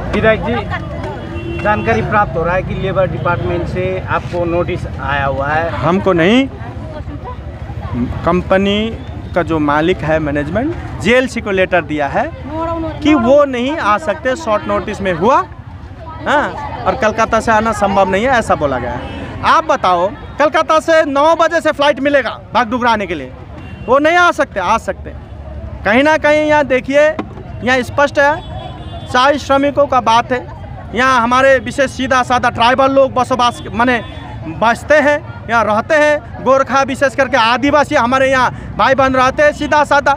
विधायक जी, जानकारी प्राप्त हो रहा है कि लेबर डिपार्टमेंट से आपको नोटिस आया हुआ है। हमको नहीं, कंपनी का जो मालिक है मैनेजमेंट जेएलसी को लेटर दिया है कि वो नहीं आ सकते, शॉर्ट नोटिस में हुआ, हाँ, और कलकत्ता से आना संभव नहीं है, ऐसा बोला गया है। आप बताओ, कलकत्ता से 9 बजे से फ्लाइट मिलेगा बागडोगरा आने के लिए, वो नहीं आ सकते? आ सकते। कहीं ना कहीं यहाँ देखिए, यहाँ स्पष्ट है, 4 श्रमिकों का बात है। यहाँ हमारे विशेष सीधा साधा ट्राइबल लोग बसोबास माने बसते हैं, यहाँ रहते हैं। गोरखा विशेष करके आदिवासी हमारे यहाँ भाई बहन रहते हैं सीधा साधा।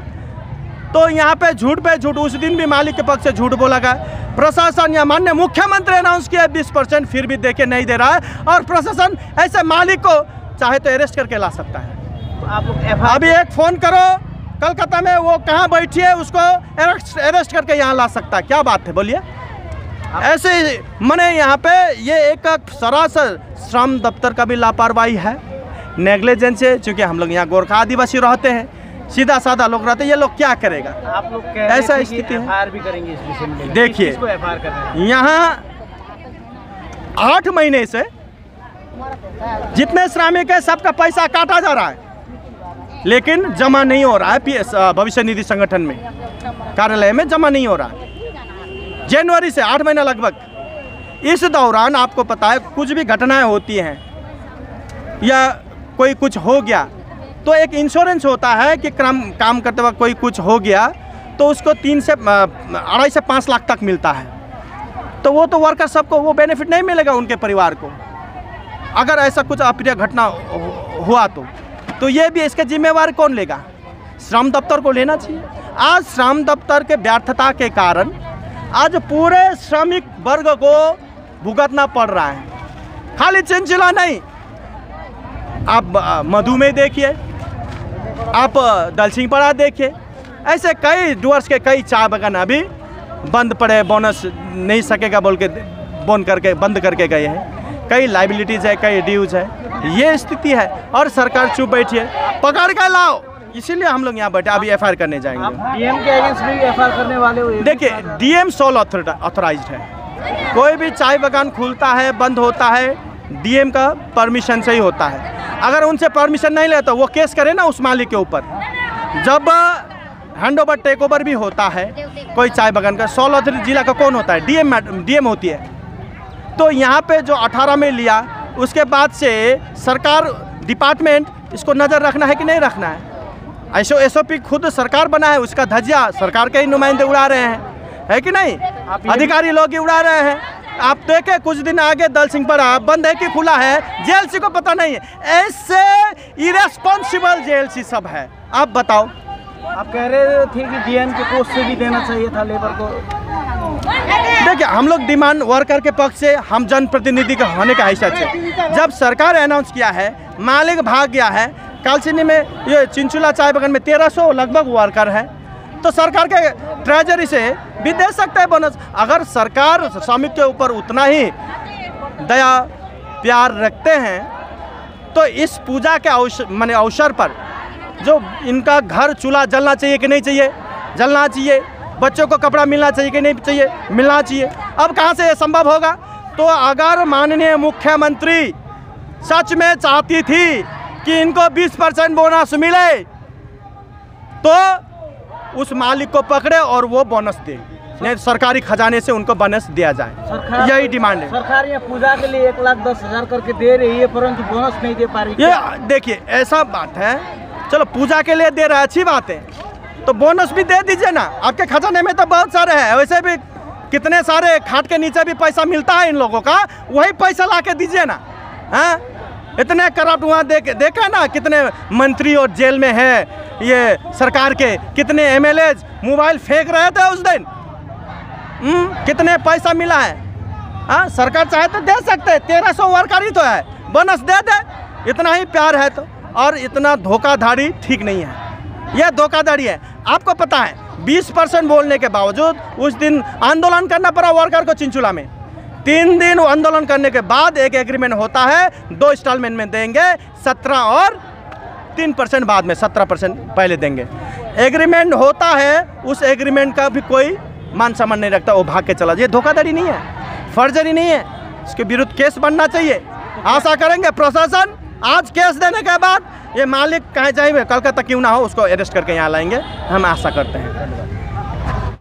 तो यहाँ पे झूठ उस दिन भी मालिक के पक्ष से झूठ बोला गया। प्रशासन या माननीय मुख्यमंत्री अनाउंस किया 20%, फिर भी देखे नहीं दे रहा है। और प्रशासन ऐसे मालिक को चाहे तो अरेस्ट करके ला सकता है। आप लोग अभी एक फ़ोन करो कलकत्ता में, वो कहाँ बैठी है, उसको अरेस्ट करके यहाँ ला सकता है। क्या बात है, बोलिए। ऐसे मैंने यहाँ पे ये एक सरासर श्रम दफ्तर का भी लापरवाही है, नेग्लिजेंस है। चूँकि हम लोग यहाँ गोरखा आदिवासी रहते हैं, सीधा साधा लोग रहते हैं, ये लोग क्या करेगा? आप लोग ऐसा स्थिति है। एफआईआर भी करेंगे इस विषय में। देखिए, एफआईआर कर रहे हैं यहाँ 8 महीने से जितने श्रमिक है सबका पैसा काटा जा रहा है, लेकिन जमा नहीं हो रहा है। भविष्य निधि संगठन में कार्यालय में जमा नहीं हो रहा है। जनवरी से 8 महीना लगभग। इस दौरान आपको पता है कुछ भी घटनाएं होती हैं या कोई कुछ हो गया तो एक इंश्योरेंस होता है कि काम करते वक्त कोई कुछ हो गया तो उसको 2.5 से 5 लाख तक मिलता है। तो वो तो वर्कर सबको वो बेनिफिट नहीं मिलेगा, उनके परिवार को, अगर ऐसा कुछ अप्रिय घटना हुआ तो ये भी इसका जिम्मेवार कौन लेगा? श्रम दफ्तर को लेना चाहिए। आज श्रम दफ्तर के व्यर्थता के कारण आज पूरे श्रमिक वर्ग को भुगतना पड़ रहा है। खाली चिंचिला नहीं, आप मधुमेह देखिए, आप दलसिंहपड़ा देखिए, ऐसे कई डुअर्स के कई चाय बागान अभी बंद पड़े, बोनस नहीं सकेगा बोल के बंद करके गए हैं। कई लाइबिलिटीज़ है, कई ड्यूज है, ये स्थिति है और सरकार चुप बैठी है। पकड़ के लाओ, इसीलिए हम लोग यहाँ बैठे। अभी एफआईआर करने जाएंगे। डीएम के अगेंस्ट भी एफआईआर करने वाले हो? देखिए, डीएम सोल ऑथराइज्ड है। कोई भी चाय बागान खुलता है, बंद होता है, डीएम का परमिशन से ही होता है। अगर उनसे परमिशन नहीं लेता वो केस करे ना उस मालिक के ऊपर। जब हैंड ओवर टेक ओवर भी होता है कोई चाय बागान का, सोल ऑथराइज्ड जिला का कौन होता है? डीएम होती है। तो यहाँ पे जो 18 में लिया, उसके बाद से सरकार डिपार्टमेंट इसको नज़र रखना है कि नहीं रखना है? एसओपी खुद सरकार बना है, उसका धज्जिया सरकार के ही नुमाइंदे उड़ा रहे हैं, है कि नहीं? अधिकारी लोग ही उड़ा रहे हैं। आप देखे कुछ दिन आगे दलसिंहपड़ा बंद है कि खुला है, जेएलसी को पता नहीं है। ऐसे इरेस्पॉन्सिबल जेएलसी सब है। आप बताओ। आप कह रहे थे कि डीएम के पोस्ट से भी देना चाहिए था लेबर को। देखिए, हम लोग डिमांड वर्कर के पक्ष से, हम जनप्रतिनिधि के होने का हैसियत से, जब सरकार अनाउंस किया है, मालिक भाग गया है, कालसिनी में ये चिंचुला चाय बागान में 1300 लगभग वर्कर है, तो सरकार के ट्रेजरी से भी दे सकते हैं बोनस। अगर सरकार श्रमिक के ऊपर उतना ही दया प्यार रखते हैं तो इस पूजा के अवसर पर जो इनका घर चूल्हा जलना चाहिए कि नहीं चाहिए? जलना चाहिए। बच्चों को कपड़ा मिलना चाहिए कि नहीं चाहिए? मिलना चाहिए। अब कहाँ से ये संभव होगा? तो अगर माननीय मुख्यमंत्री सच में चाहती थी कि इनको 20% बोनस मिले तो उस मालिक को पकड़े और वो बोनस दे, नहीं सरकारी खजाने से उनको बोनस दिया जाए। यही डिमांड है। सरकार ये पूजा के लिए 1,10,000 करके दे रही है, परंतु बोनस नहीं दे पा रही। ये देखिए, ऐसा बात है, चलो पूजा के लिए दे रहा है, अच्छी बात है, तो बोनस भी दे दीजिए ना। आपके खजाने में तो बहुत सारे हैं, वैसे भी कितने सारे खाट के नीचे भी पैसा मिलता है इन लोगों का, वही पैसा ला के दीजिए ना। हाँ, इतने करप्ट वहाँ देखा ना, कितने मंत्री और जेल में है ये सरकार के, कितने एमएलएज मोबाइल फेंक रहे थे उस दिन। कितने पैसा मिला है? हाँ, सरकार चाहे तो दे सकते हैं, 1300 वर्कर ही तो है, बोनस दे दे, इतना ही प्यार है तो। और इतना धोखाधड़ी ठीक नहीं है, यह धोखाधड़ी है। आपको पता है 20% बोलने के बावजूद उस दिन आंदोलन करना पड़ा वर्कर को चिंचुला में। 3 दिन आंदोलन करने के बाद एक एग्रीमेंट होता है, 2 इंस्टॉलमेंट में देंगे, 17 और 3% बाद में, 17% पहले देंगे। एग्रीमेंट होता है, उस एग्रीमेंट का भी कोई मान सम्मान नहीं रखता वो भाग के चला जाए, धोखाधड़ी नहीं है, फर्जरी नहीं है, इसके विरुद्ध केस बनना चाहिए। आशा करेंगे प्रशासन आज केस देने के बाद ये मालिक कहीं चाहिए कलकत्ता क्यों ना हो उसको अरेस्ट करके यहाँ लाएंगे, हम आशा करते हैं।